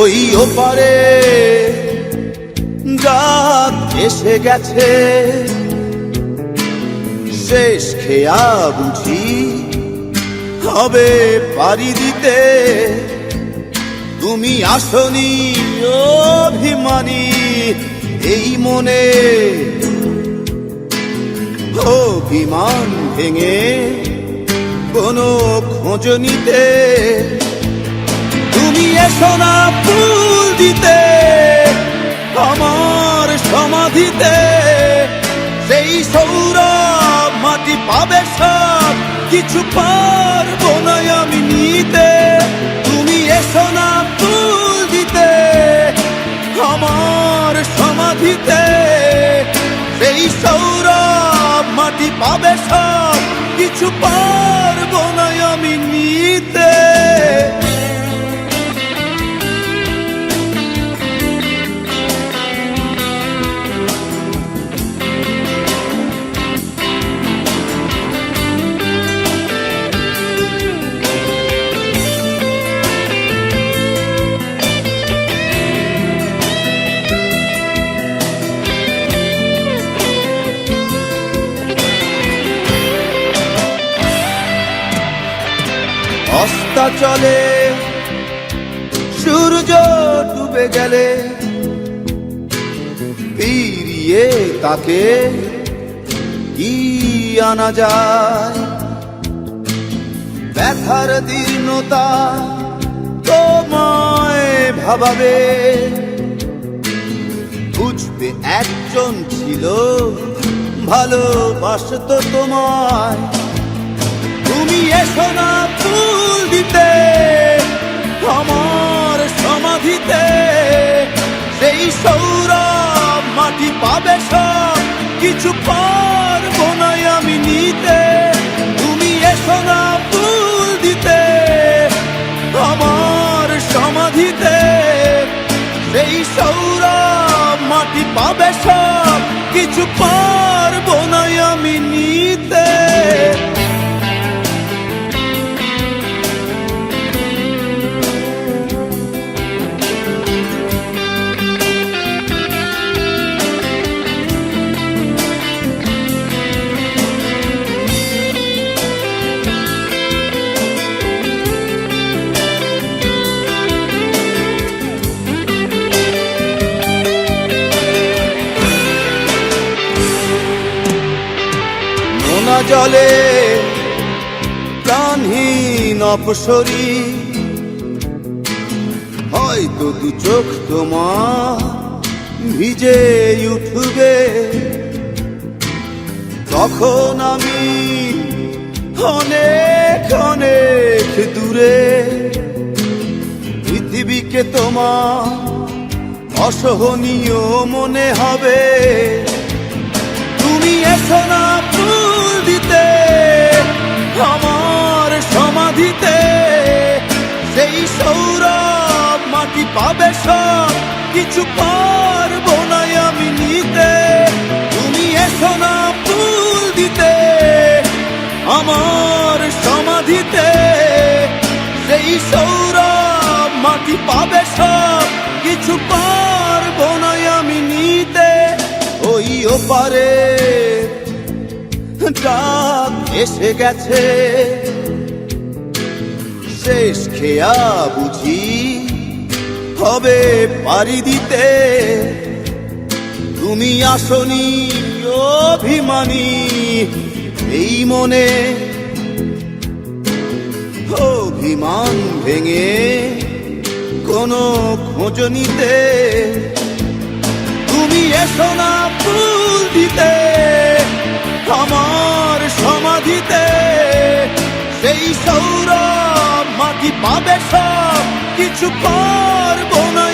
ওই ওপারে রাত এসে গেছে, শেষ খেয়া বুঝি হবে পারি দিতে। তুমি আসনি অভিমানী এই মনে, অভিমান ভেঙে কোনো খোঁজ নিতে। তুমি এসো না ফুল দিতে আমার সমাধিতে, সেই সৌরভ মাটি পাবে সব কিছু পারবো না আমি নিতে। তুমি এসো না ফুল দিতে আমার সমাধিতে, সেই সৌরভ মাটি পাবে সব কিছু পারবো না আমি নিতে। অস্তা চলে সূর্য ডুবে গেলে, ফিরিয়ে তাকে কি আনা যায়। ব্যথার দীর্ণতা তোমায় ভাবাবে, বুঝবে একজন ছিল ভালোবাসতো তোমায়। তুমি এসো না ফুল দিতে আমার সমাধিতে, সেই সৌরভ মাটি পাবে সব কিছু পারবো না আমি নিতে। তুমি এসো না ফুল দিতে আমার সমাধিতে, সেই সৌরভ মাটি পাবে সব কিছু পারবো না আমি নিতে। জলে প্রাণহীন অপসরী, হয়তো দু চোখ তোমার ভিজে উঠবে। তখন আমি অনেক অনেক দূরে, পৃথিবীকে তোমার অসহনীয় মনে হবে। তুমি এসো না ফুল দিতে আমার সমাধিতে, সেই সৌরভ মাটি পাবে সব কিছু পারবো না আমি নিতে। তুমি এসো না ফুল দিতে আমার সমাধিতে, সেই সৌরভ মাটি পাবে সব কিছু পারবো না আমি নিতে। ওই ওপারে রাত এসে গেছে, শেষ খেয়া বুঝি হবে পারি দিতে। তুমি আসনি অভিমানী এই মনে, অভিমান ভেঙে কোনো খোঁজ নিতে। তুমি এসো না ফুল দিতে আমার সমাধিতে, সেই সৌরভ মাটি পাবে সব কিছু পারবো না।